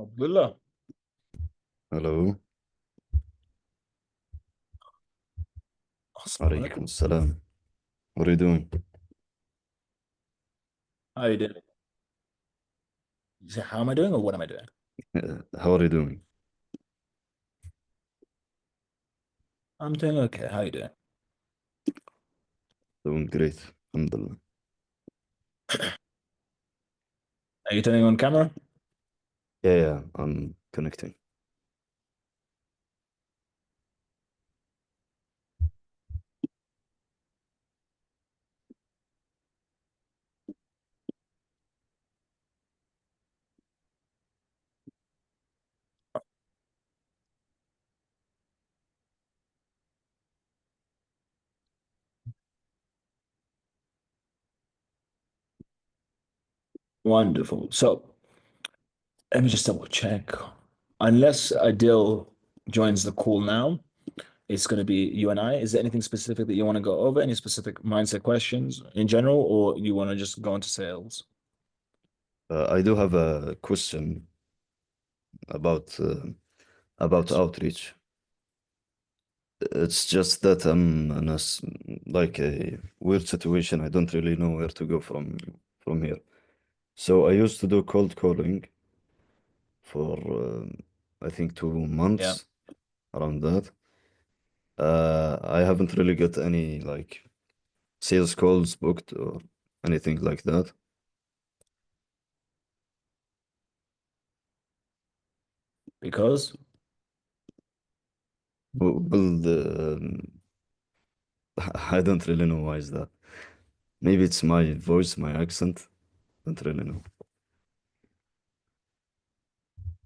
Abdullah, Hello. assalamu Alaikum alaikum. salam. What are you doing? How are you doing? You say, how am I doing or what am I doing? How are you doing? I'm doing okay. How are you doing? Doing great. Alhamdulillah. Are you turning on camera? Yeah, I'm connecting. Wonderful. So let me just double check. Unless Adil joins the call now, it's going to be you and I. Is there anything specific that you want to go over? Any specific mindset questions in general, or you want to just go into sales? I do have a question about about Yes. outreach. It's just that I'm in like a weird situation. I don't really know where to go from here. So I used to do cold calling for I think 2 months Yeah. around that. I haven't really got any like sales calls booked or anything like that. Because Well, I don't really know why is that. Maybe it's my voice, my accent. Don't really know.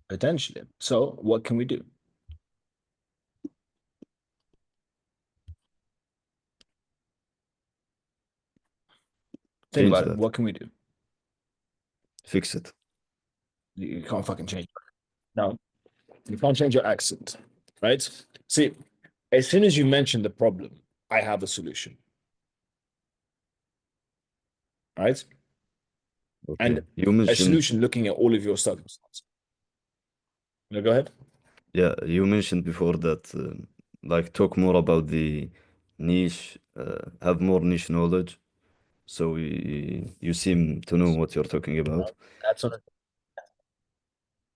potentially. So what can we do? Think Change about it. that. What can we do? Fix it. You can't fucking change it. No, you can't change your accent, right? See, as soon as you mention the problem, I have a solution, right? Okay. And You a mentioned, solution looking at all of your circumstances. No, go ahead. yeah, you mentioned before that, like, talk more about the niche, have more niche knowledge. So you seem to know what you're talking about. That's on a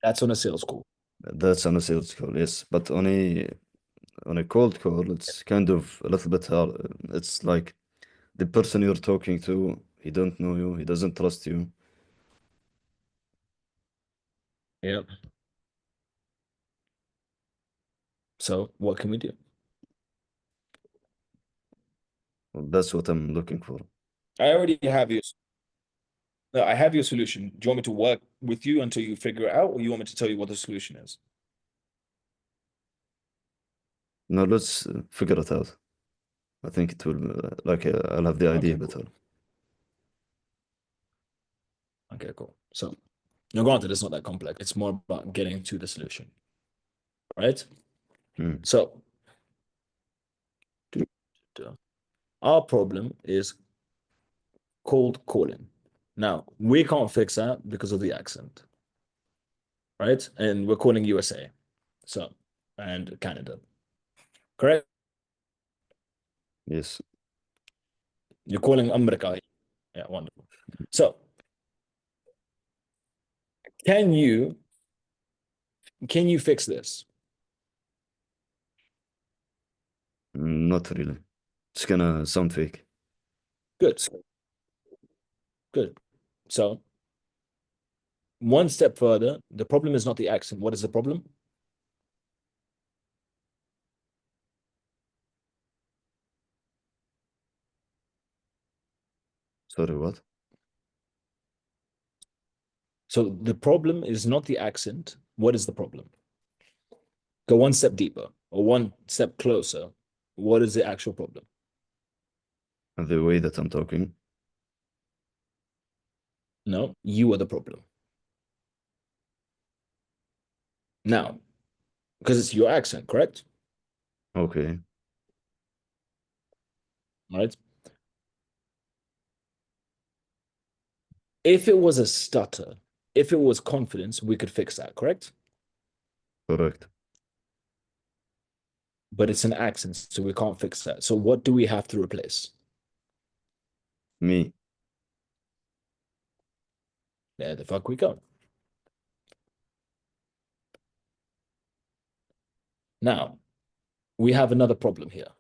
that's on a sales call. That's on a sales call, yes. But on a cold call, it's kind of a little bit hard. It's like the person you're talking to, he don't know you, he doesn't trust you. Yeah. So what can we do? Well, that's what I'm looking for. I already have your no, I have your solution. Do you want me to work with you until you figure it out, or you want me to tell you what the solution is? Now let's figure it out. I think it will, I'll have the idea Okay, cool. better. Okay, cool. So now granted, it's not that complex. It's more about getting to the solution, right? Hmm. So our problem is cold calling. Now, we can't fix that because of the accent, right? And we're calling USA, so, and Canada, correct? Yes. You're calling America. Yeah, wonderful. So, can you can you fix this? Not really. It's gonna sound fake. Good, good. So, one step further, the problem is not the accent. What is the problem? Sorry, what? So, the problem is not the accent. What is the problem? Go one step deeper or one step closer. What is the actual problem? The way that I'm talking. No, you are the problem. Now, because it's your accent, correct? Okay. Right? If it was a stutter, if it was confidence, we could fix that, correct? Correct. But it's an accent, so we can't fix that. So what do we have to replace? Me. There the fuck we go. Now, we have another problem here,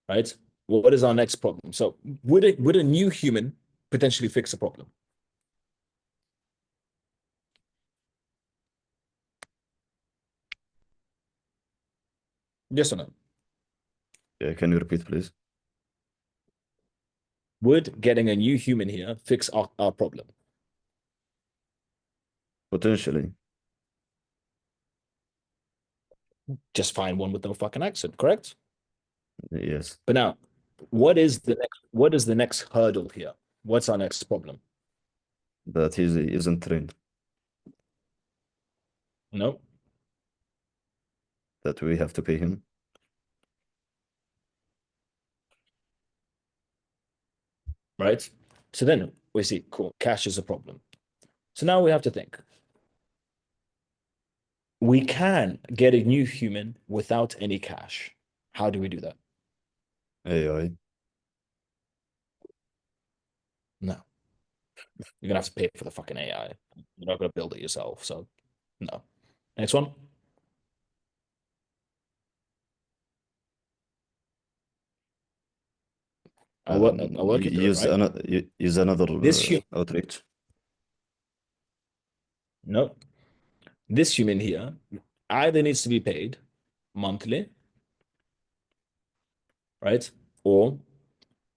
right? What is our next problem? So would a new human potentially fix a problem? Yes or no? Yeah, can you repeat, please? Would getting a new human here fix our problem? Potentially. Just find one with no fucking accent, correct? Yes. But now, what is the next hurdle here? What's our next problem? That he isn't trained. No, That we have to pay him. right? So then we see, cool, cash is a problem. So now we have to think. We can get a new human without any cash. How do we do that? AI. No, you're gonna have to pay for the fucking AI. You're not gonna build it yourself. So no. Next one. I'll work into it, right? Use another This human, outreach. no, this human here either needs to be paid monthly, right? Or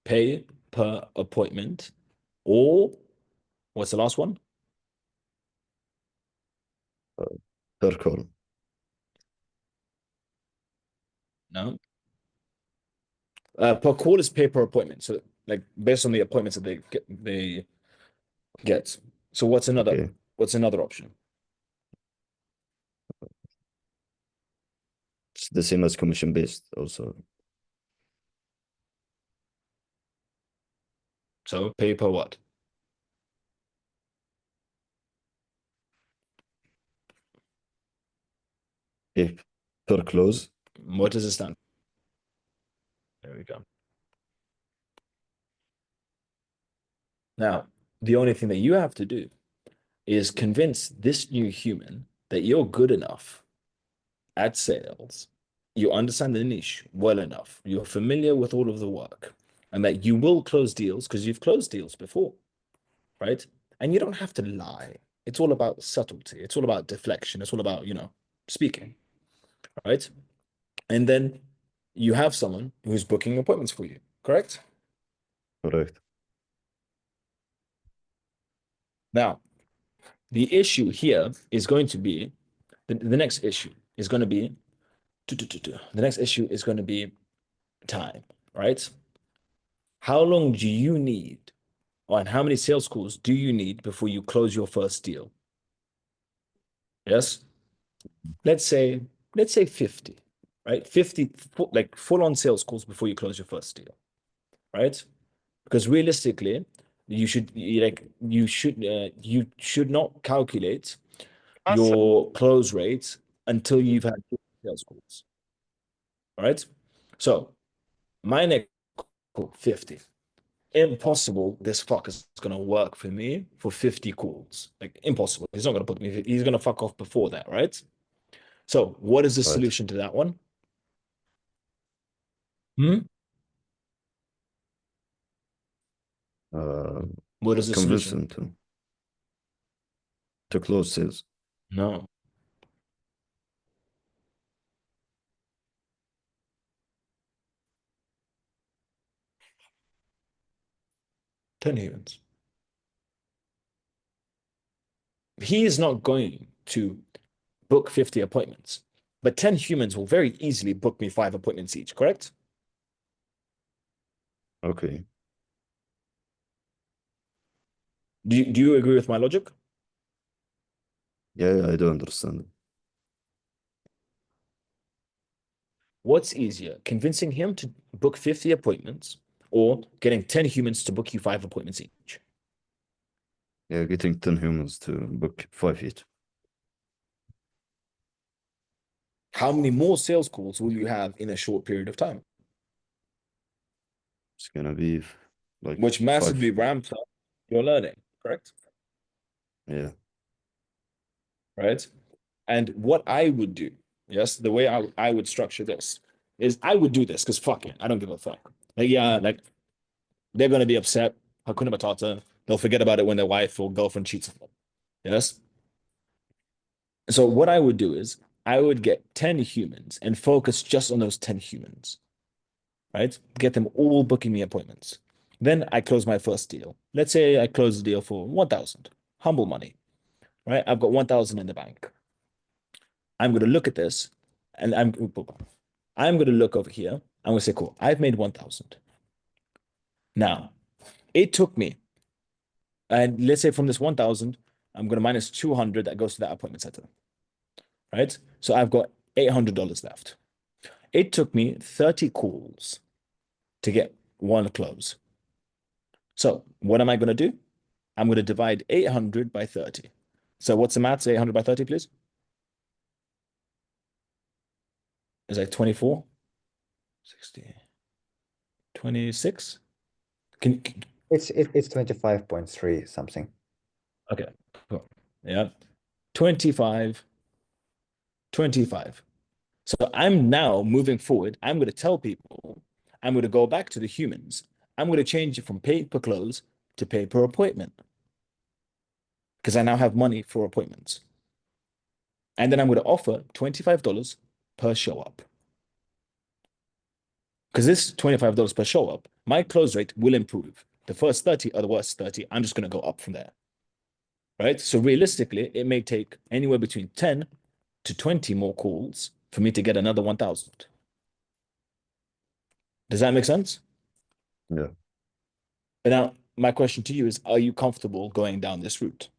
pay per appointment, or what's the last one? Per call. No, per call is pay per appointment. So like based on the appointments that they get. So Okay. what's another option? It's the same as commission based also. So pay per what? If per close. What does it stand? There we go. Now, the only thing that you have to do is convince this new human that you're good enough at sales, you understand the niche well enough, you're familiar with all of the work, and that you will close deals because you've closed deals before, right? And you don't have to lie. It's all about subtlety. It's all about deflection. It's all about, speaking, right? And then you have someone who's booking appointments for you, correct? Correct. Now, the issue here is going to be the next issue is going to be the next issue is going to be time, right? How long do you need, and how many sales calls do you need before you close your first deal? Yes, let's say let's say 50, right? 50 like full on sales calls before you close your first deal, right? Because realistically, you should not calculate your close rates until you've had sales calls, right? So my next call, 50. Impossible this fuck is gonna work for me for 50 calls. Like impossible. He's not gonna put me, he's gonna fuck off before that, right? So what is the Right. solution to that one? Hmm? Uh, What is the Convince solution? them to close sales. No, 10 humans. He is not going to book 50 appointments, but 10 humans will very easily book me 5 appointments each, correct? Okay. Do you agree with my logic? Yeah, I do understand. What's easier, convincing him to book 50 appointments or getting 10 humans to book you 5 appointments each? Yeah, getting 10 humans to book 5 each. How many more sales calls will you have in a short period of time? It's gonna be like Which massively 5. ramps up your learning, correct? Yeah. Right? And what I would do, yes, the way I would structure this is I would do this because fuck it, I don't give a fuck. Like, yeah, like they're gonna be upset. Hakuna Matata. They'll forget about it when their wife or girlfriend cheats on them. Yes. So what I would do is I would get 10 humans and focus just on those 10 humans, right? Get them all booking me appointments. Then I close my first deal. Let's say I close the deal for 1,000, humble money, right? I've got 1,000 in the bank. I'm going to look at this and I'm going to look over here. I'm going to say, cool, I've made 1,000. Now, it took me, and let's say from this 1,000, I'm going to minus 200 that goes to that appointment center, right? So I've got $800 left. It took me 30 calls to get one close. So what am I going to do? I'm going to divide 800 by 30. So what's the maths? 800 by 30, please? Is that 24? 60, 26? Can It's 25.3 something. okay, cool. Yeah. 25, 25. So I'm now moving forward. I'm going to tell people, I'm going to go back to the humans. I'm going to change it from pay per close to pay per appointment because I now have money for appointments. And then I'm going to offer $25 per show up. Because this $25 per show up, my close rate will improve. The first 30 are the worst 30. I'm just going to go up from there. Right? So realistically, it may take anywhere between 10 to 20 more calls for me to get another 1,000. Does that make sense? Yeah. But now, my question to you is, are you comfortable going down this route?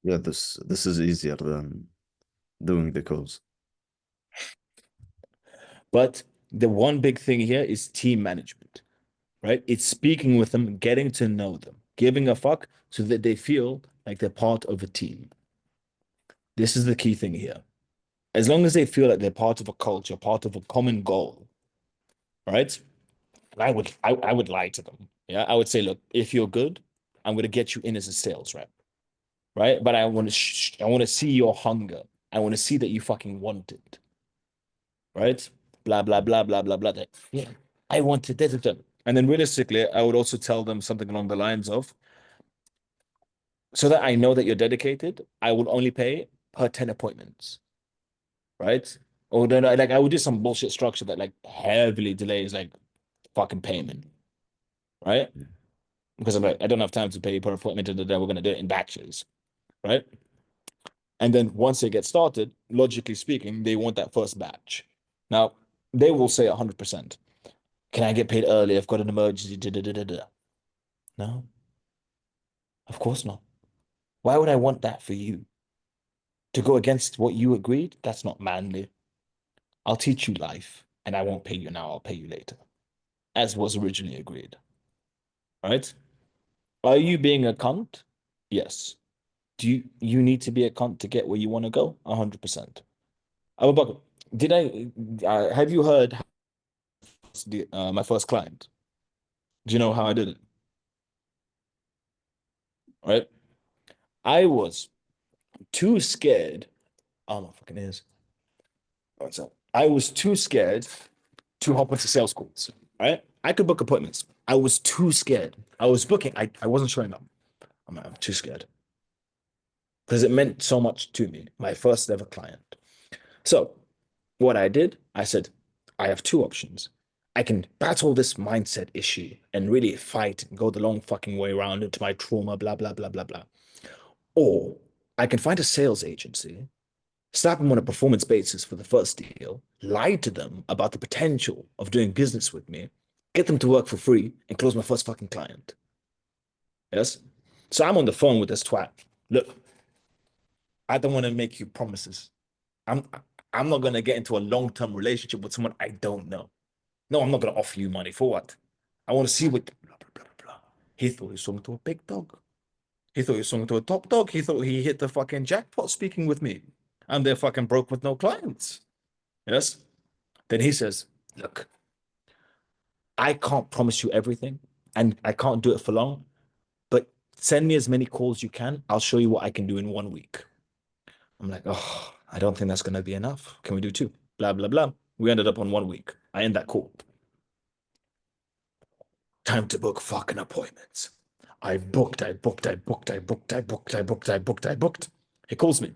Yeah, this is easier than doing the calls. But the one big thing here is team management, right? It's speaking with them, getting to know them, giving a fuck so that they feel like they're part of a team. This is the key thing here. As long as they feel like they're part of a culture, part of a common goal, right? And I would lie to them. Yeah, I would say, look, if you're good, I'm going to get you in as a sales rep, right? But I want to see your hunger. I want to see that you fucking want it, right? Blah blah blah blah blah blah. Yeah, I want it. And then realistically, I would also tell them something along the lines of, so that I know that you're dedicated, I will only pay per 10 appointments, right? Or then like I would do some bullshit structure that like heavily delays like fucking payment, right? Because I'm like, I don't have time to pay per appointment, and then we're gonna do it in batches, right? And then once they get started, logically speaking, they want that first batch. Now they will say 100%. Can I get paid early? I've got an emergency. Da, da, da, da, da. No, of course not. Why would I want that for you? To go against what you agreed? That's not manly. I'll teach you life, and I won't pay you now. I'll pay you later, as was originally agreed. Right? Are you being a cunt? Yes. Do you need to be a cunt to get where you want to go? 100%. Abu Bakr, did I have you heard my first client? Do you know how I did it? Right? I was too scared. Oh my fucking ears. What's up? I was too scared to hop into sales calls. Right? I could book appointments. I was too scared. I was booking. I wasn't showing up. I'm too scared because it meant so much to me. My first ever client. So what I did, I said, I have two options. I can battle this mindset issue and really fight and go the long fucking way around into my trauma, blah, blah, blah, blah, blah. Or I can find a sales agency, slap them on a performance basis for the first deal, lie to them about the potential of doing business with me, get them to work for free, and close my first fucking client. Yes? So I'm on the phone with this twat. Look, I don't want to make you promises. I'm I'm not gonna get into a long-term relationship with someone I don't know. No, I'm not gonna offer you money for what? I want to see what blah blah blah blah. He thought he was talking to a big dog. He thought he was talking to a top dog. He thought he hit the fucking jackpot speaking with me. And they're fucking broke with no clients. Yes. Then he says, look, I can't promise you everything and I can't do it for long, but send me as many calls you can. I'll show you what I can do in 1 week. I'm like, oh, I don't think that's going to be enough. Can we do 2? Blah, blah, blah. We ended up on 1 week. I end that call. Time to book fucking appointments. I booked. He calls me.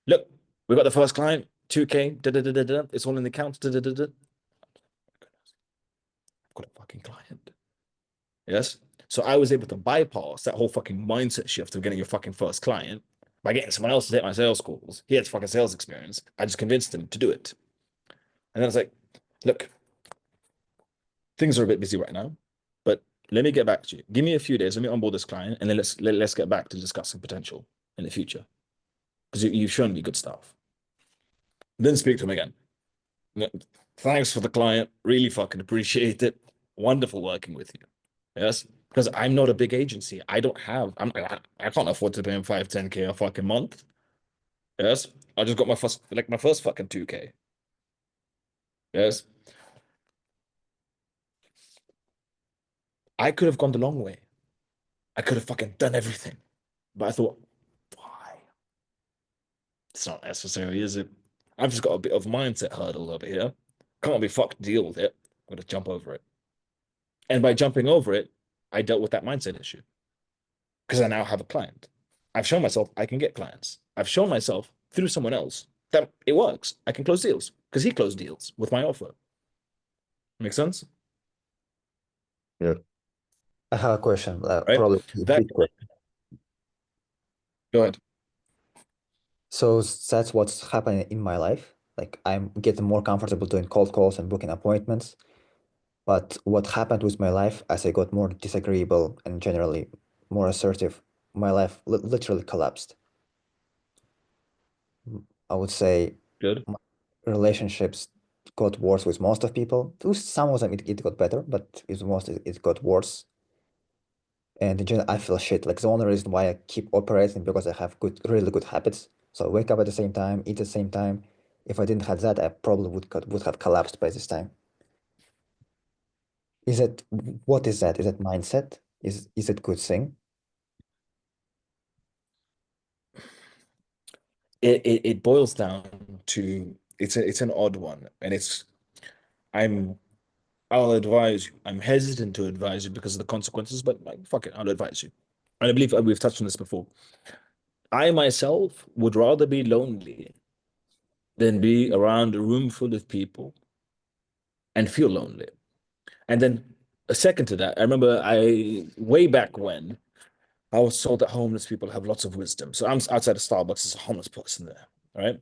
Look, we got the first client, 2K, it's all in the account. I've got a fucking client. Yes. So I was able to bypass that whole fucking mindset shift of getting your fucking first client by getting someone else to take my sales calls. He had fucking sales experience. I just convinced him to do it. And then I was like, look, things are a bit busy right now, but let me get back to you. Give me a few days. Let me onboard this client, and then let's get back to discussing potential in the future. Because you've shown me good stuff. Then speak to him again. Thanks for the client. Really fucking appreciate it. Wonderful working with you. Yes. Because I'm not a big agency. I can't afford to pay him 5, 10K a fucking month. Yes. I just got my first fucking 2K. Yes. I could have gone the long way. I could have fucking done everything. But I thought, why? It's not necessary, is it? I've just got a bit of mindset hurdle over here. Can't be fucked to deal with it. I'm gonna jump over it. And by jumping over it, I dealt with that mindset issue. Because I now have a client. I've shown myself I can get clients. I've shown myself through someone else that it works. I can close deals because he closed deals with my offer. Make sense? Yeah. I have a question, Right? probably a That quick question. Go ahead. So that's what's happening in my life. Like I'm getting more comfortable doing cold calls and booking appointments. But what happened with my life as I got more disagreeable and generally more assertive, my life literally collapsed. I would say Good. my relationships got worse with most of people. With some of them it got better, but with most it got worse. And in general, I feel shit. Like the only reason why I keep operating because I have really good habits. So I wake up at the same time, eat at the same time. If I didn't have that, I probably would have collapsed by this time. What is that? Is it mindset? Is it good thing? It boils down to it's an odd one, and I'm I'll advise you. I'm hesitant to advise you because of the consequences, but like fuck it, I'll advise you. And I believe we've touched on this before. I myself would rather be lonely than be around a room full of people and feel lonely. And then a second to that, I remember way back when I was told that homeless people have lots of wisdom. So I'm outside of Starbucks, there's a homeless person there, right?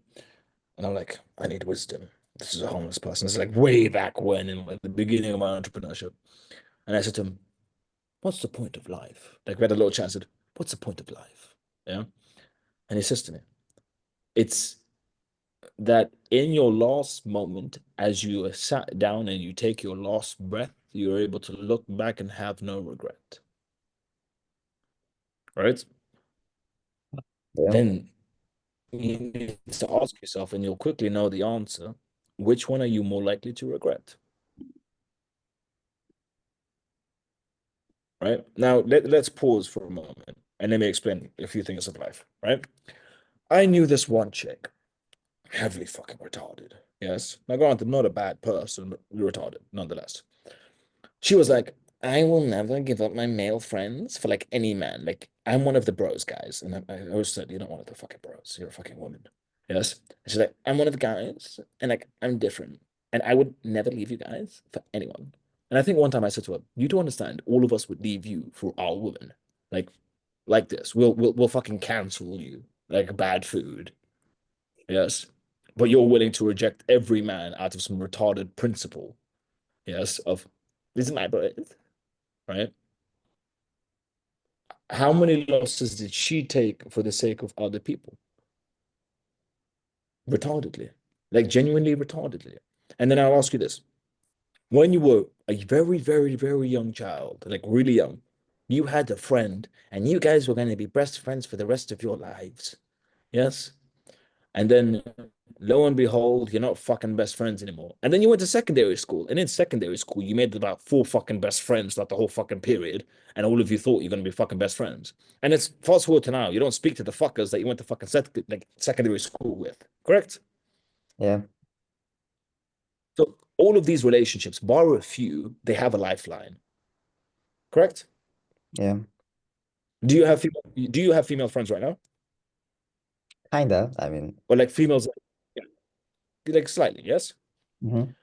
And I'm like, I need wisdom. This is a homeless person. It's like way back when in like the beginning of my entrepreneurship. And I said to him, what's the point of life? Like we had a little chat. I said, what's the point of life? Yeah. And he says to me, it's that in your last moment, as you are sat down and you take your last breath, you're able to look back and have no regret. Right? Yeah. Then you need to ask yourself, and you'll quickly know the answer. Which one are you more likely to regret? Right? Now, let's pause for a moment and let me explain a few things of life. Right? I knew this one chick, heavily fucking retarded. Yes. Now, granted, not a bad person, but retarded nonetheless. She was like, I will never give up my male friends for like any man. Like, I'm one of the bros guys. And I always said, you're not one of the fucking bros. You're a fucking woman. Yes. And she's like, I'm one of the guys. And like, I'm different. And I would never leave you guys for anyone. And I think one time I said to her, you do understand, all of us would leave you for our woman. Like, like this. We'll fucking cancel you. Like bad food. Yes. But you're willing to reject every man out of some retarded principle. Yes. Of this is my bros. Right? How many losses did she take for the sake of other people? Retardedly, like genuinely retardedly. And then I'll ask you this. When you were a very, very, very young child, like really young, You had a friend, and you guys were going to be best friends for the rest of your lives. Yes. And then lo and behold, you're not fucking best friends anymore. And then you went to secondary school. And in secondary school, you made about 4 fucking best friends throughout the whole fucking period. And all of you thought you're going to be fucking best friends. And it's fast forward to now. You don't speak to the fuckers that you went to fucking secondary school with. Correct? Yeah. So all of these relationships, bar a few, they have a lifeline. Correct? Yeah. Do you have female friends right now? Kinda. I mean, Or like females, yeah, like slightly, yes? mhm.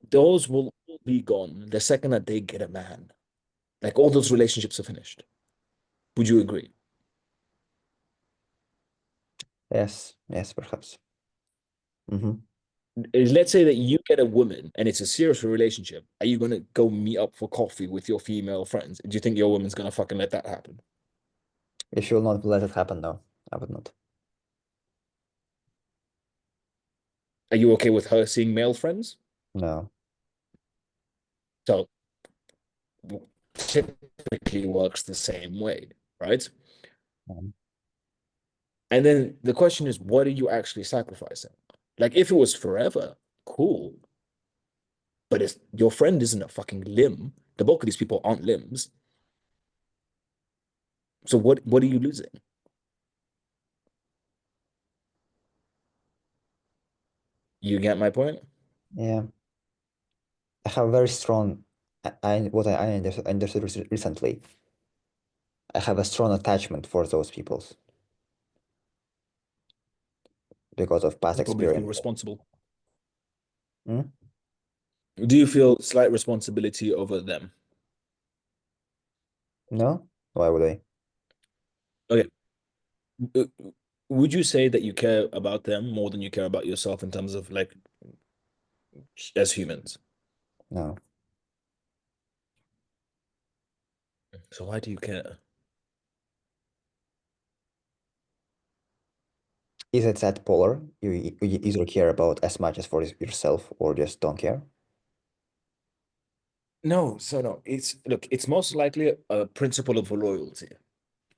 Those will all be gone the second that they get a man. Like all those relationships are finished. Would you agree? Yes. Yes, perhaps. Hmm. Let's say that you get a woman and it's a serious relationship. Are you gonna go meet up for coffee with your female friends? Do you think your woman's gonna fucking let that happen? If you will not let it happen, no, I would not. Are you okay with her seeing male friends? No. So typically works the same way, right? Mhm. And then the question is, what are you actually sacrificing? Like if it was forever, cool. But it's your friend isn't a fucking limb. The bulk of these people aren't limbs. So what are you losing? You get my point? Yeah. I have a very strong, what I understood recently. I have a strong attachment for those peoples because of past You probably feel experience. responsible. Hmm? Do you feel slight responsibility over them? No? Why would I? Okay. Uh, Would you say that you care about them more than you care about yourself in terms of like as humans? No. So why do you care? Is it that polar? You either care about as much as for yourself or just don't care? No, so no. It's look, it's most likely a principle of loyalty.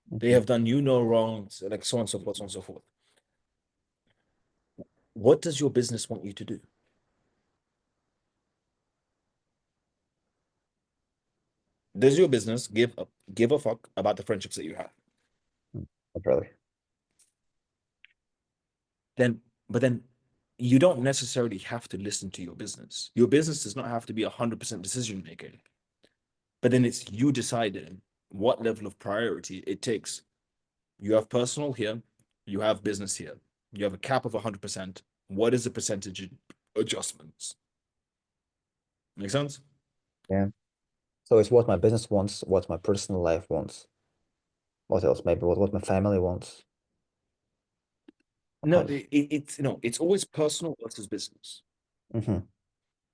They Mhm. have done you no wrong, so like so on and so forth, so on and so forth. What does your business want you to do? Does your business give a fuck about the friendships that you have? Not really. Then, but then you don't necessarily have to listen to your business. Your business does not have to be 100% decision making, but then it's you deciding what level of priority it takes. You have personal here, you have business here. You have a cap of 100%. What is the percentage adjustments? Make sense? Yeah. So it's what my business wants, what my personal life wants. What else? Maybe what my family wants. No, How? it's no, it's always personal versus business Hmm.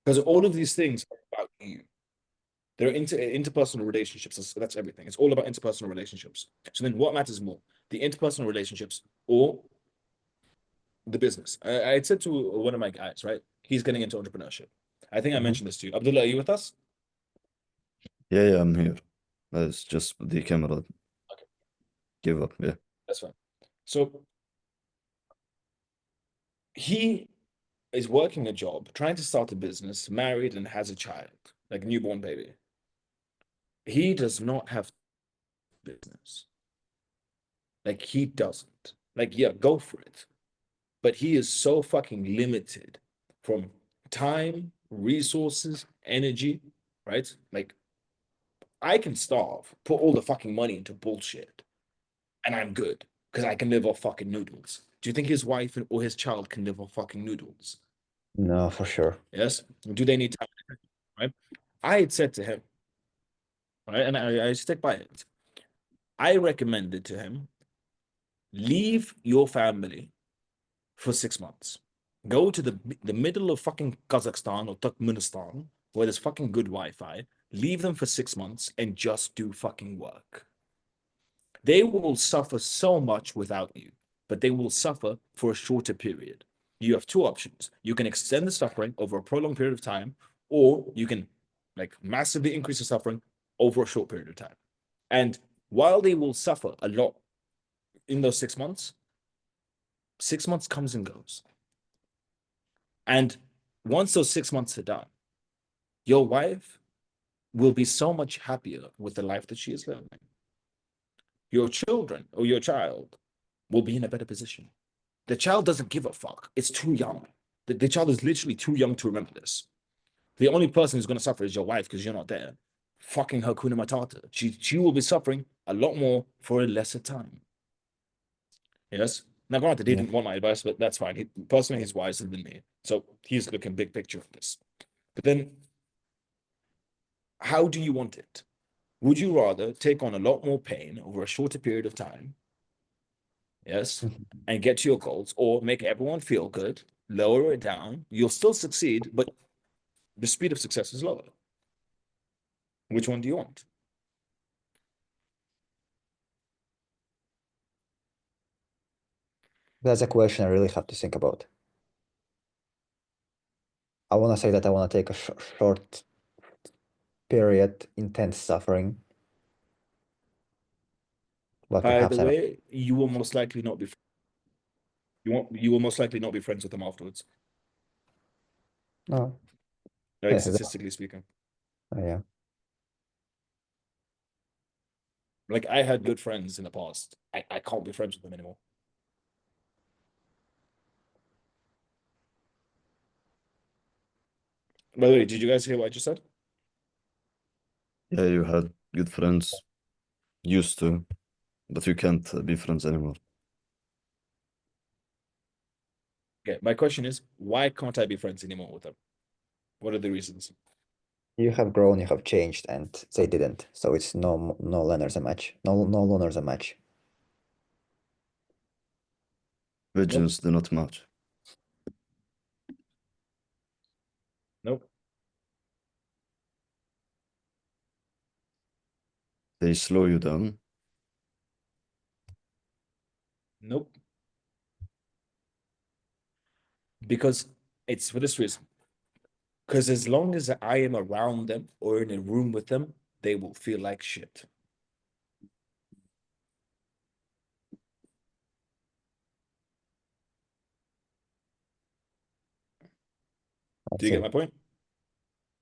because all of these things are about you. They're interpersonal relationships. That's everything. It's all about interpersonal relationships. So then, what matters more, the interpersonal relationships or the business? I said to one of my guys, right? He's getting into entrepreneurship. I think I Hmm. mentioned this to you. Abdullah, are you with us? Yeah, yeah, I'm here. It's just the camera Okay, give up. Yeah. that's fine. So he is working a job, trying to start a business, married, and has a child, like a newborn baby. He does not have business. Like he doesn't. Like, yeah, go for it. But he is so fucking limited from time, resources, energy, right? Like I can starve, put all the fucking money into bullshit, and I'm good because I can live off fucking noodles. Do you think his wife or his child can live off fucking noodles? No, for sure. Yes. Do they need time? Right. I had said to him, right, and I stick by it. I recommended to him, leave your family for 6 months. Go to the middle of fucking Kazakhstan or Turkmenistan where there's fucking good Wi-Fi. Leave them for 6 months and just do fucking work. They will suffer so much without you, but they will suffer for a shorter period. You have two options. You can extend the suffering over a prolonged period of time, or you can like massively increase the suffering over a short period of time. And while they will suffer a lot in those 6 months, 6 months comes and goes. And once those 6 months are done, your wife will be so much happier with the life that she is living. Your children or your child will be in a better position. The child doesn't give a fuck. It's too young. The child is literally too young to remember this. The only person who's going to suffer is your wife because you're not there. Fucking Hakuna Matata. She will be suffering a lot more for a lesser time. Yes. Now, granted, he didn't want my advice, but that's fine. Personally, he's wiser than me. So he's looking big picture of this. But then, how do you want it? Would you rather take on a lot more pain over a shorter period of time? Yes. And get to your goals, or make everyone feel good, lower it down. You'll still succeed, but the speed of success is lower. Which one do you want? That's a question I really have to think about. I want to say that I want to take a short period, intense suffering. But By perhaps the I don't. way, you will most likely not be you will most likely not be friends with them afterwards. No. Like statistically speaking. Oh, yeah. Like I had good friends in the past. I can't be friends with them anymore. By the way, did you guys hear what I just said? Yeah, you had good friends, used to, but you can't be friends anymore. Okay, my question is, why can't I be friends anymore with them? What are the reasons? You have grown, you have changed, and they didn't. So it's no longer a match. No longer a match. Visions do not match. Nope. They slow you down. Nope. Because it's for this reason. Because as long as I am around them or in a room with them, they will feel like shit. Do you get my point?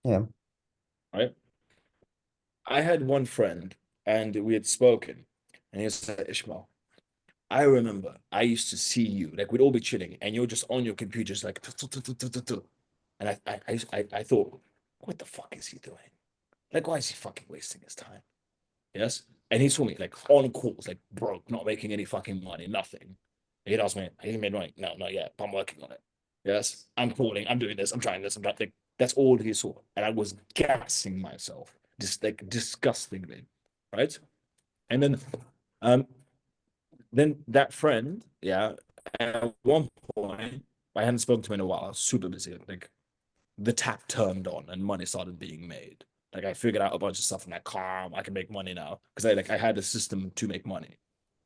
Yeah. Right? I had one friend and we had spoken, and he said, Ishmael, I remember I used to see you, like we'd all be chilling, and you're just on your computer, just like, and I thought, what the fuck is he doing? Like, why is he fucking wasting his time? Yes. And he saw me like on calls, like broke, not making any fucking money, nothing. He'd ask me, "Have you made money?" No, not yet, but I'm working on it. Yes. I'm calling, I'm doing this, I'm trying this, I'm trying like that's all he saw. And I was gassing myself, just like disgustingly. Right. And um then that friend, yeah, at one point, I hadn't spoken to him in a while. I was super busy. Like the tap turned on and money started being made. Like I figured out a bunch of stuff. I'm like, calm, I can make money now. Because I had a system to make money.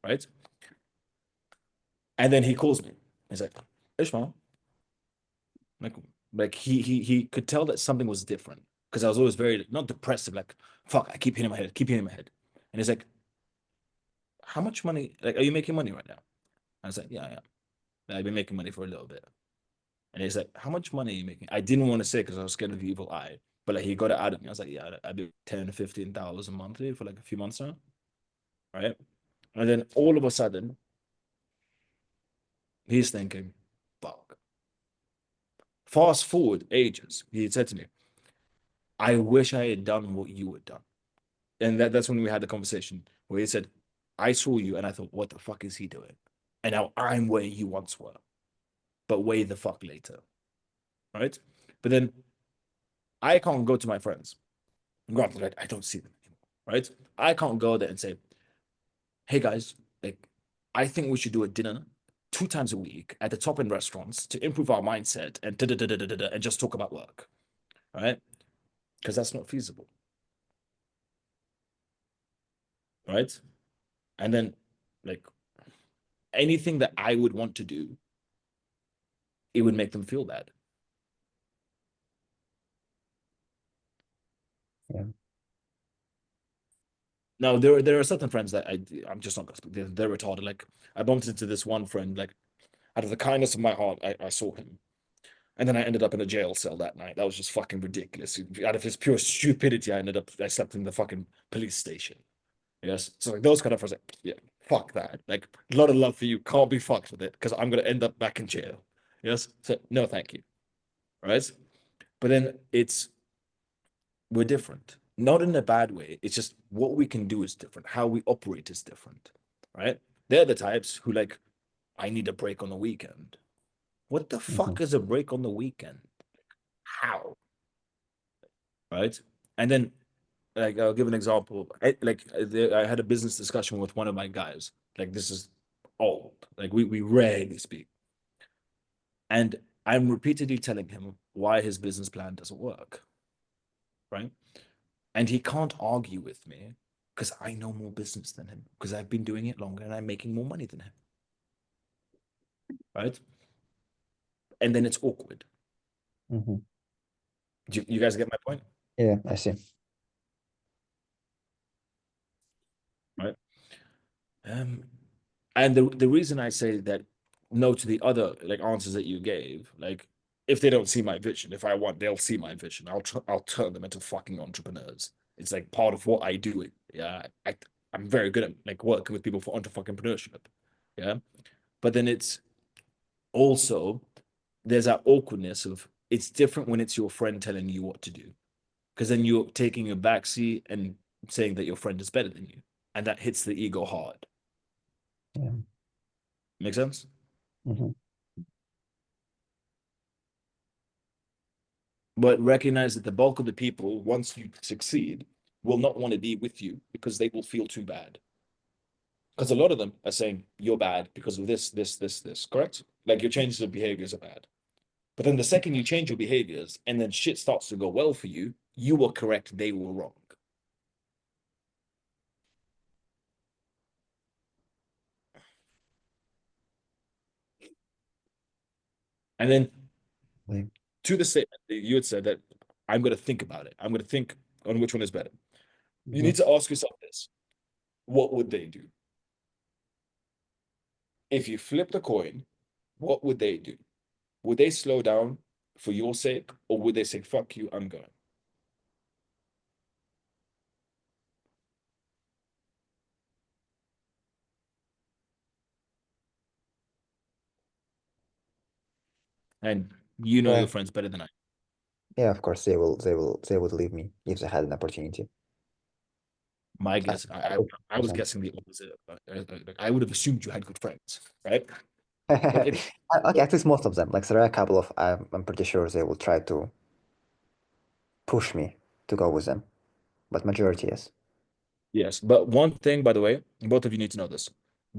Right. And then he calls me. He's like, Ishmael. Like, like he could tell that something was different. Because I was always very not depressive, like, fuck, I keep hitting my head, keep hitting my head. And he's like, how much money? Like, are you making money right now? I was like, yeah, yeah. I've been making money for a little bit. And he's like, how much money are you making? I didn't want to say because I was scared of the evil eye. But like he got it out of me. I was like, yeah, I'd be 10, 15,000 monthly for like a few months now. Right. And then all of a sudden, he's thinking, fuck. Fast forward ages. He said to me, I wish I had done what you had done. And that's when we had the conversation where he said, I saw you and I thought, what the fuck is he doing? And now I'm where you once were, but way the fuck later. Right. But then I can't go to my friends. Granted, like, I don't see them anymore, right? I can't go there and say, hey guys, like, I think we should do a dinner 2 times a week at the top end restaurants to improve our mindset and and just talk about work, right? Because that's not feasible, right? And then, like, anything that I would want to do, it would make them feel bad. Yeah. Now there are certain friends that I'm just not gonna speak. They're retarded. Like I bumped into this one friend, like out of the kindness of my heart, I saw him. And then I ended up in a jail cell that night. That was just fucking ridiculous. Out of his pure stupidity, I slept in the fucking police station. Yes. So like those kind of friends, like, yeah, fuck that. Like a lot of love for you. Can't be fucked with it because I'm gonna end up back in jail. Yes. So no, thank you. Right. But then we're different. Not in a bad way. It's just what we can do is different. How we operate is different. Right? They're the types who like, I need a break on the weekend. What the fuck is a break on the weekend? How? Right? And then, like, I'll give an example. I had a business discussion with one of my guys. Like, this is old. Like, we rarely speak. And I'm repeatedly telling him why his business plan doesn't work. Right? And he can't argue with me because I know more business than him, because I've been doing it longer and I'm making more money than him. Right? And then it's awkward. Mm-hmm. Do you guys get my point? Yeah, I see. Right? And the reason I say that no to the other like answers that you gave, like if they don't see my vision, if I want, they'll see my vision. I'll turn them into fucking entrepreneurs. It's like part of what I do. Yeah, I'm very good at like working with people for entrepreneurship. Yeah, but then it's also there's that awkwardness of it's different when it's your friend telling you what to do, because then you're taking a backseat and saying that your friend is better than you, and that hits the ego hard. Yeah. Make sense? Mm-hmm. But recognize that the bulk of the people, once you succeed, will not want to be with you because they will feel too bad. Because a lot of them are saying you're bad because of this, correct? Like your changes of behaviors are bad. But then the second you change your behaviors and then shit starts to go well for you, you were correct, they were wrong. And then Yeah. to the statement that you had said that I'm going to think about it. I'm going to think on which one is better. You Mm-hmm. need to ask yourself this. What would they do? If you flip the coin, what would they do? Would they slow down for your sake, or would they say, fuck you, I'm going? And you know your Yeah. friends better than I. Yeah, of course they would leave me if they had an opportunity. My I, guess, hope I was guessing the opposite. I would have assumed you had good friends, right? Like it, Okay, at least most of them. Like there are a couple of I'm pretty sure they will try to push me to go with them, but majority yes. yes. But one thing, by the way, both of you need to know this.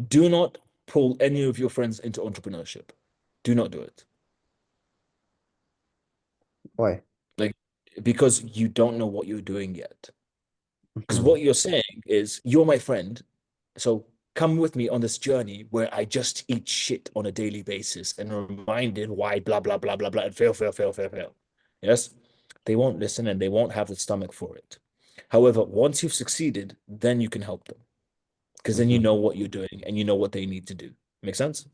Do not pull any of your friends into entrepreneurship. Do not do it. Why? Like, because you don't know what you're doing yet. Because Mm-hmm. what you're saying is, you're my friend, so come with me on this journey where I just eat shit on a daily basis and reminded why blah blah blah blah blah and fail, fail, fail, fail, fail. Yes, they won't listen and they won't have the stomach for it. However, once you've succeeded, then you can help them because then you Mm-hmm. know what you're doing and you know what they need to do. Make sense?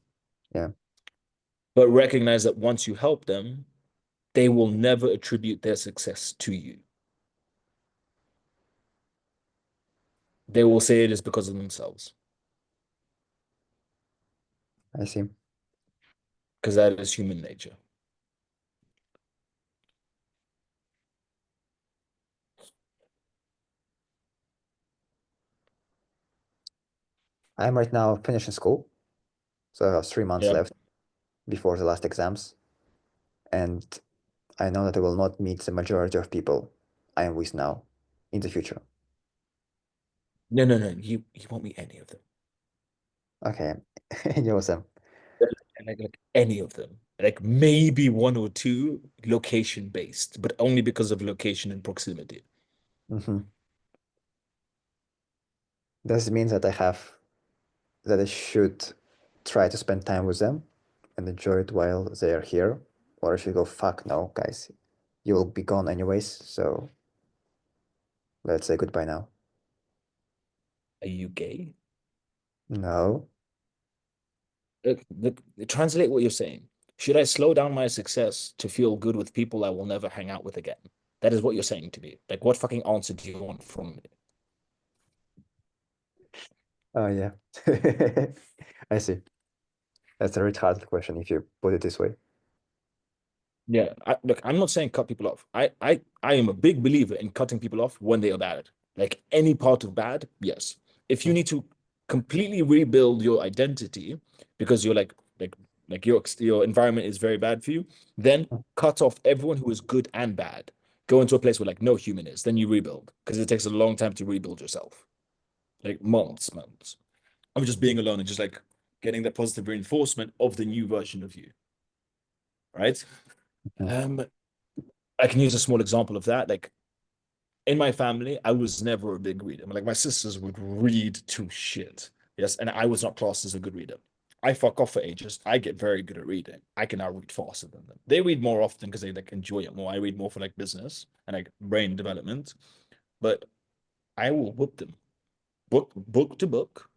Yeah, But recognize that once you help them, they will never attribute their success to you. They will say it is because of themselves, I see. because that is human nature. I'm right now finishing school, so I have 3 months Yeah. left before the last exams, and I know that I will not meet the majority of people I am with now in the future. No, no, no. You won't meet any of them. Okay, and you them. And like any of them. Like maybe one or two location based, but only because of location and proximity. Mm-hmm. Does it mean that I should try to spend time with them and enjoy it while they are here? Or I should go, fuck no, guys, you will be gone anyways, so let's say goodbye now. Are you gay? No. Translate what you're saying. Should I slow down my success to feel good with people I will never hang out with again? That is what you're saying to me. Like, what fucking answer do you want from me? Oh yeah. I see. That's a retarded question if you put it this way. Yeah, look, I'm not saying cut people off. I am a big believer in cutting people off when they are bad. Like any part of bad, yes. If you need to completely rebuild your identity because you're like your environment is very bad for you, then cut off everyone who is good and bad. Go into a place where like no human is, then you rebuild because it takes a long time to rebuild yourself. Like months. I'm just being alone and just like getting the positive reinforcement of the new version of you, right? Mhm. Um, I can use a small example of that. Like in my family, I was never a big reader. Like my sisters would read to shit. Yes, and I was not classed as a good reader. I fuck off for ages. I get very good at reading. I can now read faster than them. They read more often because they like enjoy it more. I read more for like business and like brain development. But I will whoop them. Book to book.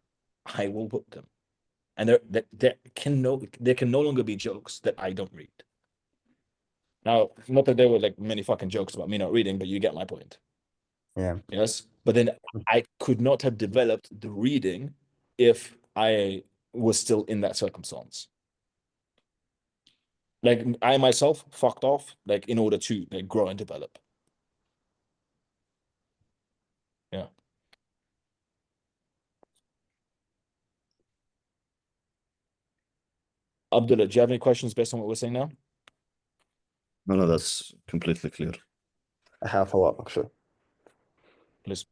I will whoop them. And there can no longer be jokes that I don't read. Now, not that there were like many fucking jokes about me not reading, but you get my point. Yeah. Yes. But then I could not have developed the reading if I was still in that circumstance. Like I myself fucked off, like in order to like grow and develop. Yeah. Abdullah, do you have any questions based on what we're saying now? No, no, that's completely clear. I have a follow-up actually. Please.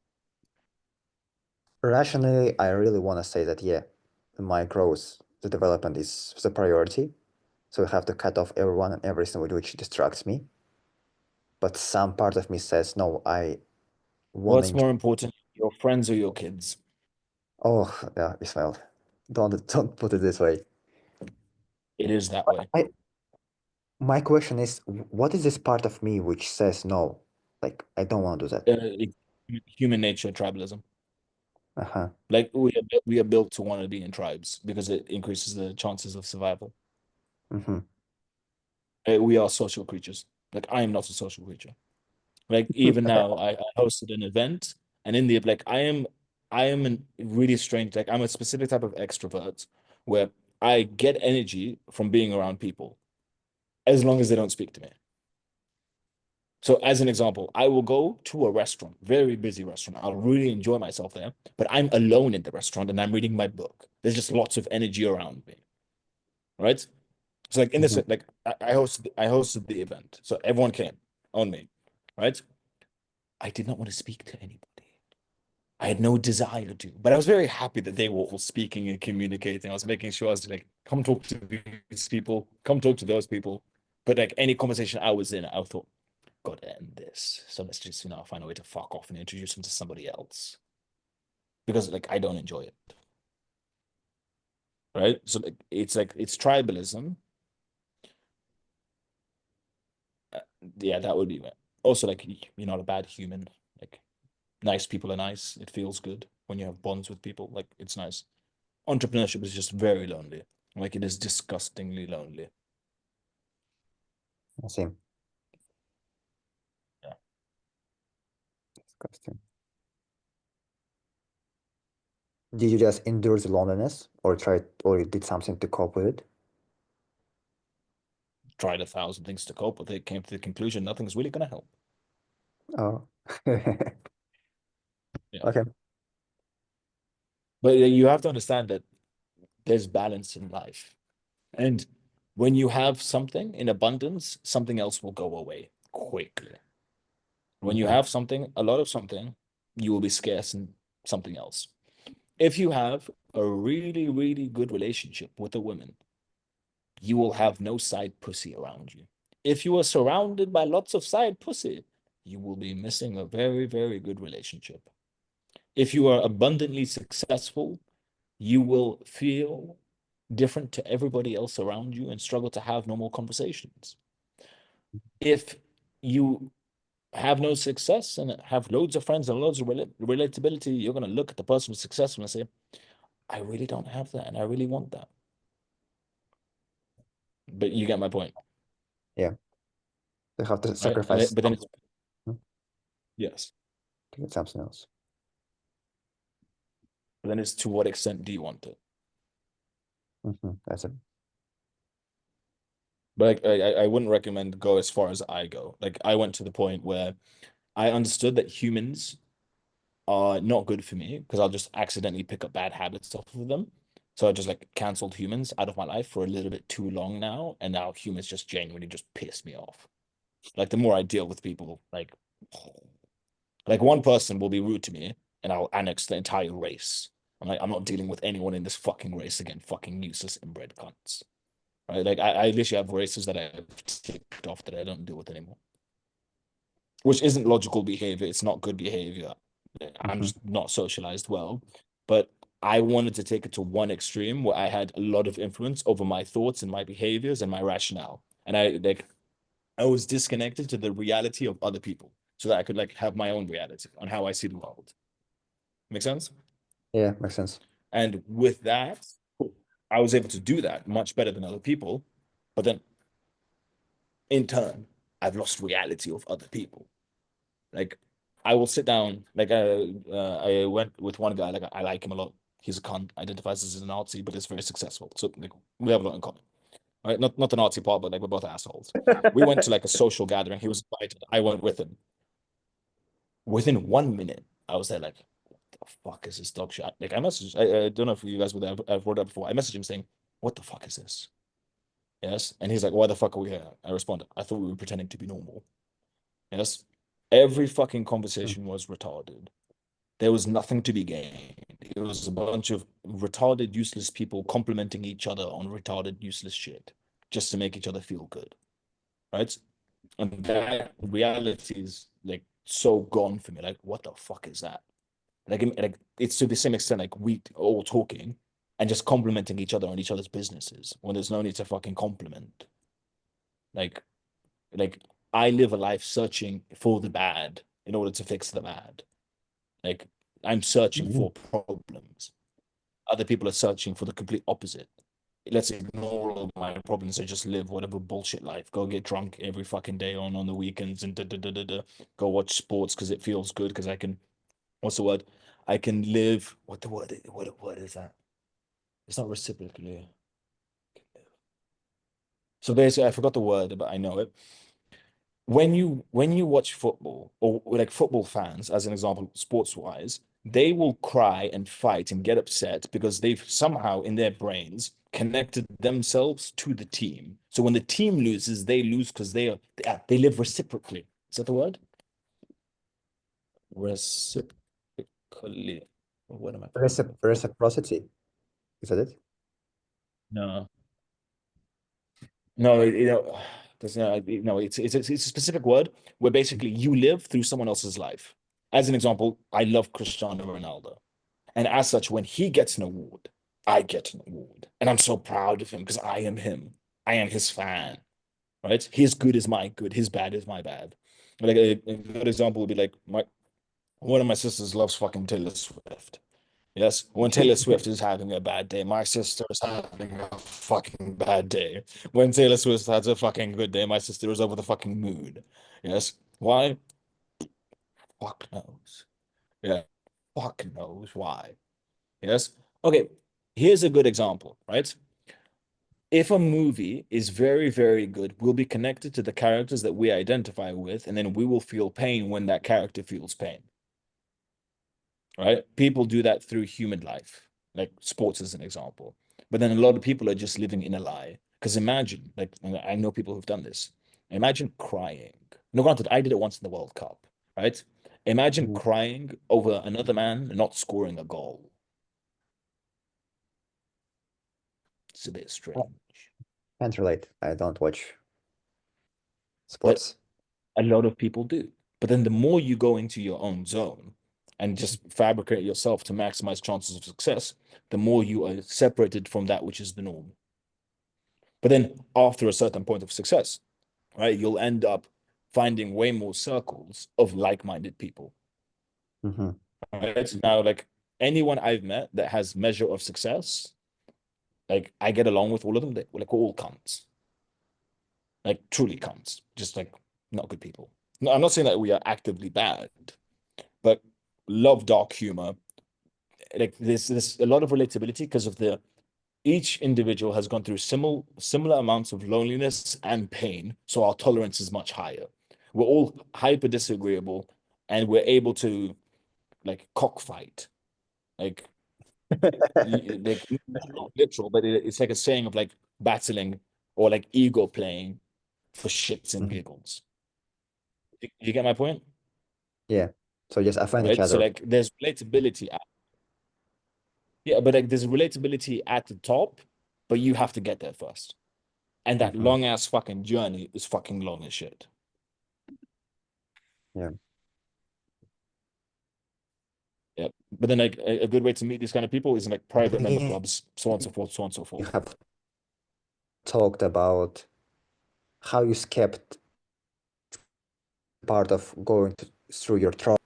Rationally, I really want to say that yeah, my growth, the development is the priority. So I have to cut off everyone and everything which distracts me. But some part of me says, no, I want to What's enjoy. more important, your friends or your kids? Oh, yeah, Ismail. Don't put it this way. It is that way. My question is, what is this part of me which says no? Like, I don't want to do that. Human nature, tribalism. Uh-huh. Like we are built to want to be in tribes because it increases the chances of survival. Mm-hmm. We are social creatures. Like I am not a social creature. Like even now, I hosted an event, and in the like I am a really strange. Like I'm a specific type of extrovert where I get energy from being around people as long as they don't speak to me. So as an example, I will go to a restaurant, very busy restaurant. I'll really enjoy myself there, but I'm alone in the restaurant and I'm reading my book. There's just lots of energy around me, right? So like in this, Mm-hmm. like I hosted the event, so everyone came on me, right? I did not want to speak to anybody. I had no desire to, but I was very happy that they were all speaking and communicating. I was making sure I was like, come talk to these people, come talk to those people. But like any conversation I was in, I thought, gotta end this. So let's just, find a way to fuck off and introduce them to somebody else. Because like I don't enjoy it. Right. So like it's tribalism. Uh, yeah, that would be it. Also, like you're not a bad human. Like nice people are nice. It feels good when you have bonds with people. Like it's nice. Entrepreneurship is just very lonely. Like it is disgustingly lonely. I see. Yeah. Disgusting. Did you just endure the loneliness or you did something to cope with it? Tried 1,000 things to cope with it, came to the conclusion nothing's really gonna help. Oh. Yeah. Okay. But you have to understand that there's balance in life. And when you have something in abundance, something else will go away quickly. When you Mhm. have something, a lot of something, you will be scarce in something else. If you have a really, really good relationship with a woman, you will have no side pussy around you. If you are surrounded by lots of side pussy, you will be missing a very, very good relationship. If you are abundantly successful, you will feel different to everybody else around you and struggle to have normal conversations. If you have no success and have loads of friends and loads of relatability, you're going to look at the person with success and say, I really don't have that and I really want that. But you get my point. Yeah. They have to Right? sacrifice But then it's, something yes. to get something else. But then it's to what extent do you want it? That's it. But I wouldn't recommend go as far as I go. Like I went to the point where I understood that humans are not good for me because I'll just accidentally pick up bad habits off of them. So I just like canceled humans out of my life for a little bit too long now, and now humans just genuinely just piss me off. Like the more I deal with people, like one person will be rude to me, and I'll annex the entire race. I'm like, I'm not dealing with anyone in this fucking race again. Fucking useless inbred cunts. Right? Like I literally have races that I've ticked off that I don't deal with anymore. Which isn't logical behavior. It's not good behavior. I'm just not socialized well. But I wanted to take it to one extreme where I had a lot of influence over my thoughts and my behaviors and my rationale. And I was disconnected to the reality of other people so that I could like have my own reality on how I see the world. Make sense? Yeah, makes sense. And with that, I was able to do that much better than other people. But then in turn, I've lost reality of other people. Like I will sit down, like I went with one guy, like I like him a lot. He's a cunt, identifies as a Nazi, but is very successful. So like, we have a lot in common. Right? Not the Nazi part, but like we're both assholes. We went to like a social gathering. He was invited. I went with him. Within 1 minute, I was there like, what the fuck is this dog shit? Like I messaged, I don't know if you guys were there, I've wrote that before. I messaged him saying, what the fuck is this? Yes. And he's like, why the fuck are we here? I responded, I thought we were pretending to be normal. Yes. Every fucking conversation was retarded. There was nothing to be gained. It was a bunch of retarded, useless people complimenting each other on retarded, useless shit just to make each other feel good. Right? And that reality is like so gone for me. Like, what the fuck is that? Like it's to the same extent like we all talking and just complimenting each other on each other's businesses when there's no need to fucking compliment. Like, like I live a life searching for the bad in order to fix the bad. Like I'm searching for problems. Other people are searching for the complete opposite. Let's ignore all my problems and just live whatever bullshit life. Go get drunk every fucking day on the weekends and go watch sports because it feels good because I can. What's the word? I can live. What the word? What is that? It's not reciprocally. So basically, I forgot the word, but I know it. When you watch football or like football fans, as an example, sports wise, they will cry and fight and get upset because they've somehow in their brains connected themselves to the team. So when the team loses, they lose because they live reciprocally. Is that the word? Reciprocally. What am I? Reciprocity. Is that it? No. No, there's no, it's a specific word where basically you live through someone else's life. As an example, I love Cristiano Ronaldo. And as such, when he gets an award, I get an award. And I'm so proud of him because I am him. I am his fan, right? His good is my good. His bad is my bad. Like a good example would be like one of my sisters loves fucking Taylor Swift. Yes, when Taylor Swift is having a bad day, my sister is having a fucking bad day. When Taylor Swift has a fucking good day, my sister is over the fucking mood. Yes. Why? Fuck knows. Yeah. Fuck knows why. Yes. Okay. Here's a good example, right? If a movie is very, very good, we'll be connected to the characters that we identify with, and then we will feel pain when that character feels pain. Right? People do that through human life, like sports as an example. But then a lot of people are just living in a lie. Because imagine, like, I know people who've done this. Imagine crying. No, granted, I did it once in the World Cup, right? Imagine crying over another man not scoring a goal. It's a bit strange. Can't relate. I don't watch But sports. a lot of people do. But then the more you go into your own zone and just fabricate yourself to maximize chances of success, the more you are separated from that which is the norm. But then after a certain point of success, right, you'll end up finding way more circles of like-minded people. Mm-hmm. Right? Now, like anyone I've met that has measure of success, like I get along with all of them. They like all cunts, like truly cunts, just like not good people. No, I'm not saying that we are actively bad, but love dark humor. Like there's a lot of relatability because of the each individual has gone through similar amounts of loneliness and pain, so our tolerance is much higher. We're all hyper disagreeable, and we're able to like cockfight, like like not literal, but it's like a saying of like battling or like ego playing for shits and Mm-hmm. giggles. You get my point, Yeah. So just offend each right? So other. like there's relatability at, yeah, but like there's relatability at the top, but you have to get there first. And that Mm-hmm. long ass fucking journey is fucking long as shit. Yeah. Yeah. But then like a good way to meet these kind of people is in like private member Yeah. clubs, so on and so forth, so on and so You forth. have talked about how you skipped part of going through your trauma.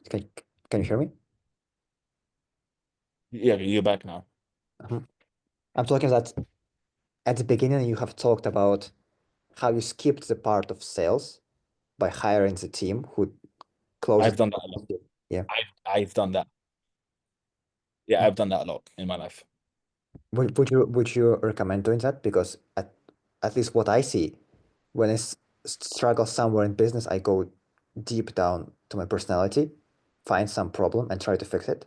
Can, can you hear me? Yeah, you're back now. Mhm. I'm talking that at the beginning you have talked about how you skipped the part of sales by hiring the team who closes. I've done that a lot. Yeah. I've done that. Yeah, I've done that a lot in my life. Would you recommend doing that? Because at least what I see, when I struggle somewhere in business, I go deep down to my personality, find some problem and try to fix it.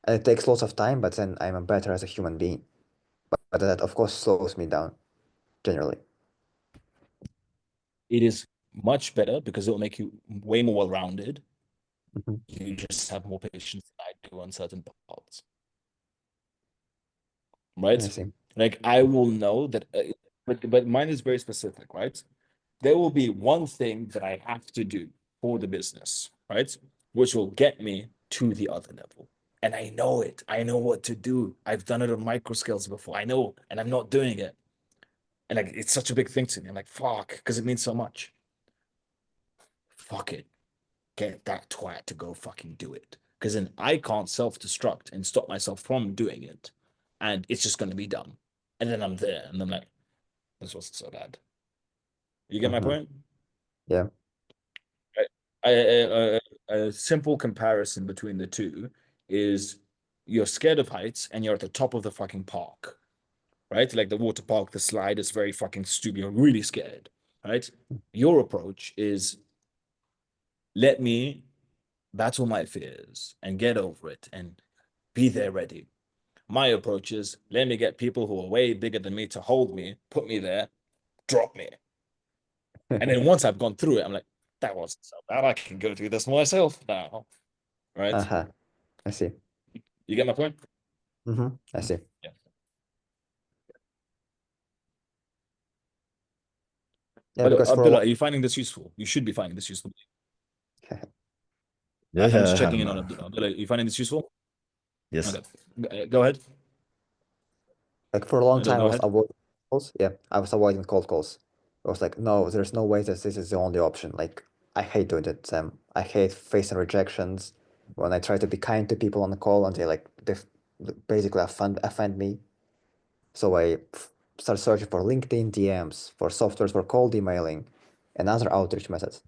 And it takes lots of time, but then I'm better as a human being. But that of course slows me down generally. It is much better because it'll make you way more well-rounded. Mhm. You just have more patience than I do on certain parts, I right? see. Like I will know that, but mine is very specific, right? There will be one thing that I have to do for the business, right? Which will get me to the other level. And I know it. I know what to do. I've done it on micro scales before. I know, and I'm not doing it. And like it's such a big thing to me. I'm like, fuck, because it means so much. Fuck it. Get that twat to go fucking do it. Because then I can't self-destruct and stop myself from doing it. And it's just gonna be done. And then I'm there and I'm like, this wasn't so bad. You get my Mhm. point? Yeah. A simple comparison between the two is you're scared of heights and you're at the top of the fucking park, right? Like the water park, the slide is very fucking stupid. You're really scared, right? Your approach is let me battle my fears and get over it and be there ready. My approach is let me get people who are way bigger than me to hold me, put me there, drop me. And then once I've gone through it, I'm like, that wasn't so bad. I can go through this myself now, right? Uh-huh. I see. You get my point? I see. Yeah. Yeah, But because for a Abdullah, long are you finding this useful? You should be finding this useful. Yeah, I'm yeah, just I checking am. in on Abdullah. Abdullah, are you finding this useful? Yes. Okay. Go ahead. like for a long time I Go was ahead. avoiding calls. Yeah, I was avoiding cold calls. I was like, no, there's no way that this is the only option. Like I hate doing it, Sam. I hate facing rejections when I try to be kind to people on the call and they basically offend me. So I start searching for LinkedIn DMs, for softwares for cold emailing, and other outreach methods.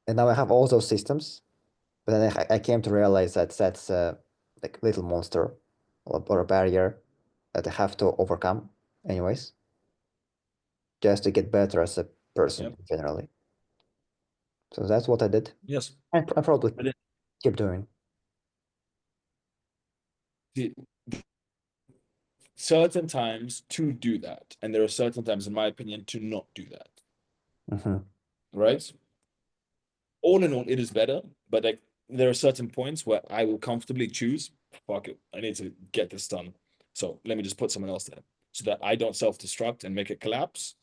And now I have all those systems, but then I came to realize that that's a like little monster or a barrier that I have to overcome, anyways, just to get better as a person Yep. generally. So that's what I did. Yes. I probably But keep doing. the certain times to do that, and there are certain times, in my opinion, to not do that. Hmm. Right? All in all, it is better, but like there are certain points where I will comfortably choose, fuck it, I need to get this done. So let me just put someone else there so that I don't self-destruct and make it collapse,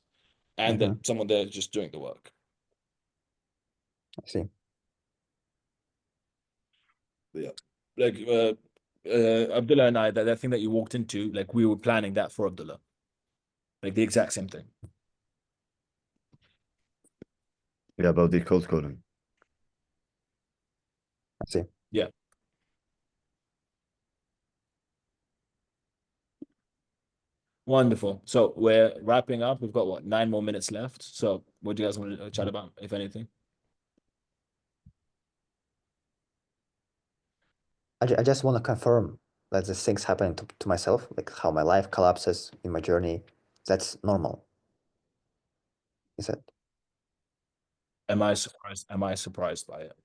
and that Hmm. someone there is just doing the work. I see. Yeah. Like Abdullah and I, that thing that you walked into, like we were planning that for Abdullah. Like the exact same thing. Yeah, about the cold calling. I see. Yeah. Wonderful. So we're wrapping up. We've got what, 9 more minutes left. So what do you guys want to chat about, if anything? I just want to confirm that the things happening to myself, like how my life collapses in my journey, that's normal. Is it? Am I surprised? Am I surprised by it?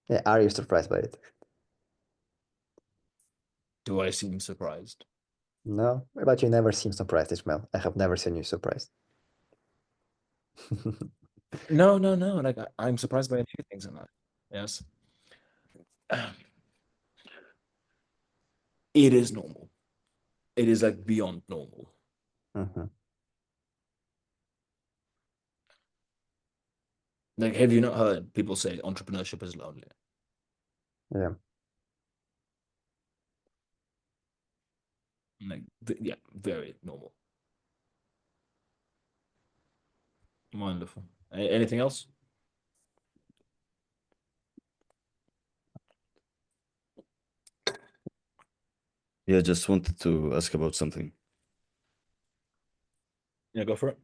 Yeah, are you surprised by it? Do I seem surprised? No, but you never seem surprised, Ismail. I have never seen you surprised. No, no, no. Like I'm surprised by a few things in life. Yes. It is normal. It is like beyond normal. Mhm. Like, have you not heard people say entrepreneurship is lonely? Yeah. Like, yeah, very normal. Wonderful. Anything else? Yeah, just wanted to ask about something. Yeah, go for it.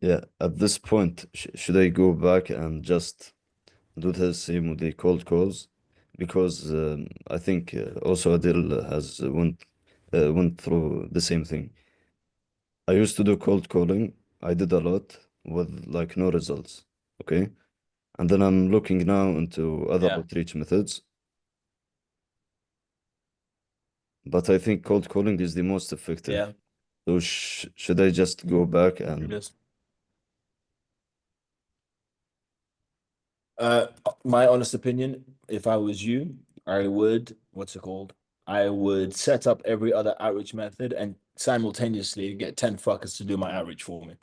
Yeah, at this point, should I go back and just do the same with the cold calls? Because I think also Adil has went through the same thing. I used to do cold calling. I did a lot with like no results. Okay. And then I'm looking now into other Yeah. outreach methods. But I think cold calling is the most effective. Yeah, So should I just go back it and is. My honest opinion, if I was you, I would, what's it called? I would set up every other outreach method and simultaneously get 10 fuckers to do my outreach for me.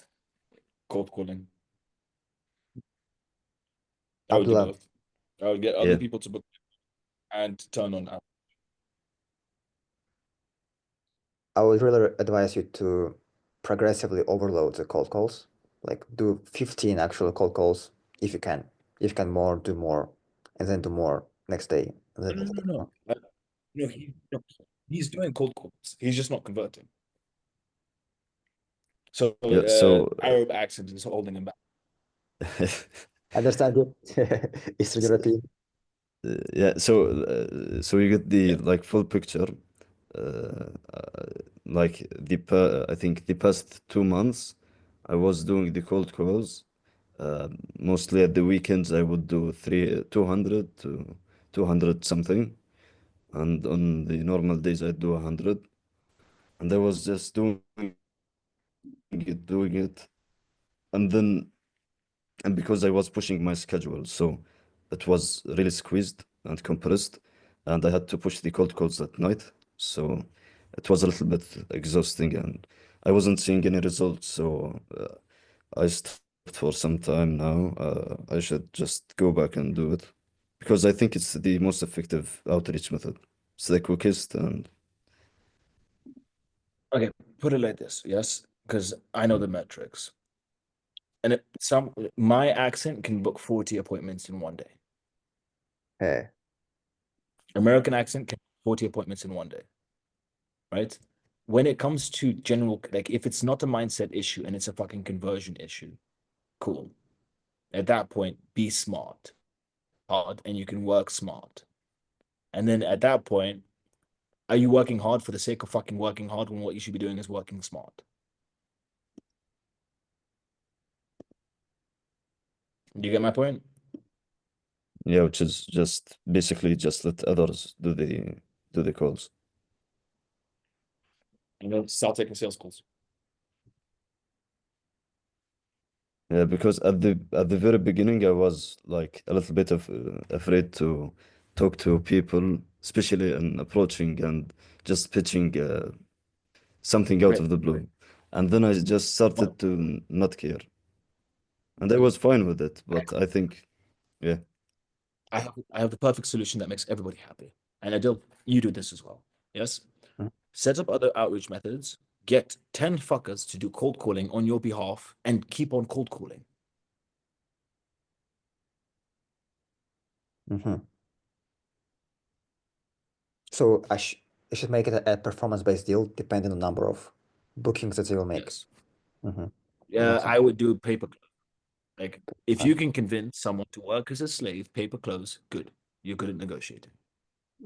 Cold calling. I would do Abdullah, both. I would get other yeah, people to book and turn on out. I would really advise you to progressively overload the cold calls. Like do 15 actual cold calls if you can. If you can more, do more, and then do more next day. And then No, no, no, no. No, no, he's doing cold calls. He's just not converting. So yeah. So Arab accent is holding him back. Understand you? Eastern European. yeah, so you get the Yeah. like full picture. Like I think the past 2 months, I was doing the cold calls. Mostly at the weekends, I would do 200 to 200 something, and on the normal days, I'd do 100. And I was just doing it, and then and because I was pushing my schedule, so it was really squeezed and compressed, and I had to push the cold calls at night. So it was a little bit exhausting, and I wasn't seeing any results. So I stopped for some time now. I should just go back and do it because I think it's the most effective outreach method. It's the quickest, and Okay, put it like this, yes, because I know the metrics. And my accent can book 40 appointments in one day. Hey, American accent can book 40 appointments in one day, right? When it comes to general, like if it's not a mindset issue and it's a fucking conversion issue, cool. At that point, be smart, hard, and you can work smart. And then at that point, are you working hard for the sake of fucking working hard when what you should be doing is working smart? Do you get my point? yeah, which is just basically just let others do the calls. And then start taking sales calls. Yeah, because at the very beginning, I was like a little bit of afraid to talk to people, especially in approaching and just pitching something out Right. of the blue. And then I just Well, started to not care, and I was fine with it. But I think, yeah, I have the perfect solution that makes everybody happy. And Adil, you do this as well. Yes? mm, Set up other outreach methods, get 10 fuckers to do cold calling on your behalf, and keep on cold calling. Mm-hmm. So I should make it a performance-based deal depending on the number of bookings that they will make. Yes. Mm-hmm. Yeah, Makes sense. I would do paper. Like, if Fine. you can convince someone to work as a slave, paper close, good. You're good at negotiating.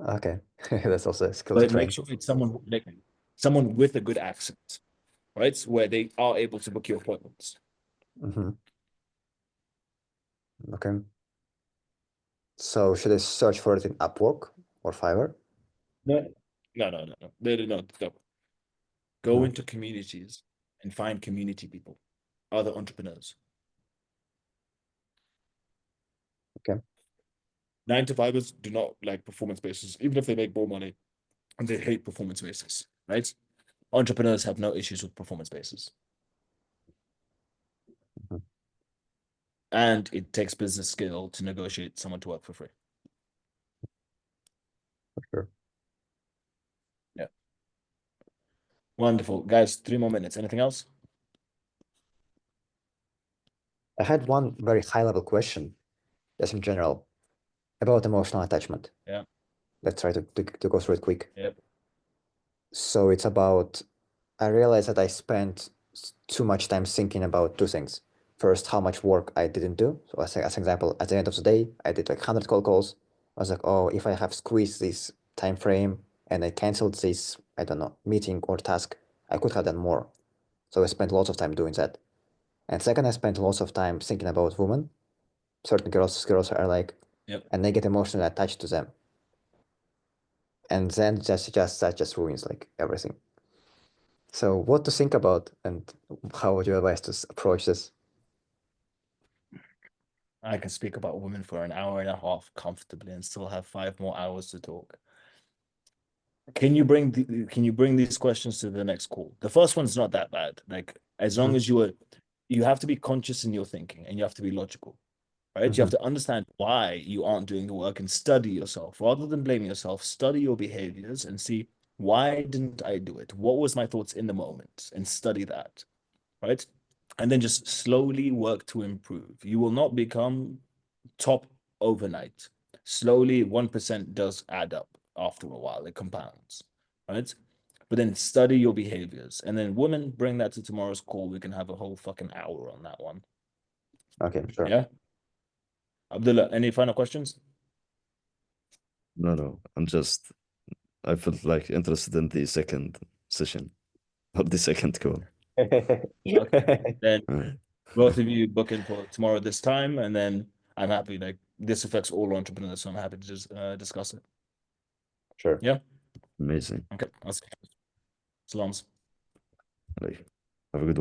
Okay, that's also a skill to But train. make sure it's someone with a good accent, right? Where they are able to book your appointments. Mm-hmm. Okay. So should I search for it in Upwork or Fiverr? No, no. Go Hmm. into communities and find community people, other entrepreneurs. Okay. 9-to-5ers do not like performance basis, even if they make more money, and they hate performance basis, right? Entrepreneurs have no issues with performance basis. Mhm. And it takes business skill to negotiate someone to work for free. For sure. Yeah. Wonderful. Guys, 3 more minutes. Anything else? I had one very high-level question, just in general, about emotional attachment. Yeah. Let's try to go through it quick. Yep. So it's about, I realized that I spent too much time thinking about two things. First, how much work I didn't do. So as an example, at the end of the day, I did like 100 cold calls. I was like, oh, if I have squeezed this time frame and I canceled this, I don't know, meeting or task, I could have done more. So I spent lots of time doing that. And second, I spent lots of time thinking about women. Certain girls are like, Yep. and they get emotionally attached to them. And then that just ruins like everything. So what to think about, and how would you advise to approach this? I can speak about women for an hour and a half comfortably and still have 5 more hours to talk. Can you bring these questions to the next call? The first one's not that bad. Like, as long as you have to be conscious in your thinking and you have to be logical, right? You have to understand why you aren't doing the work and study yourself rather than blaming yourself. Study your behaviors and see, why didn't I do it? What was my thoughts in the moment? And study that, right? And then just slowly work to improve. You will not become top overnight. Slowly, 1% does add up after a while. It compounds, right? But then study your behaviors. And then women, bring that to tomorrow's call. We can have a whole fucking hour on that one. Okay, sure. Yeah. Abdullah, any final questions? No, I felt like interested in the second session or the second call. Okay. Then Right. both of you book in for tomorrow this time, and then I'm happy. Like, this affects all entrepreneurs, so I'm happy to just discuss it. Sure. Yeah. Amazing. Okay. I'll see you. Salams. Like, have a good one.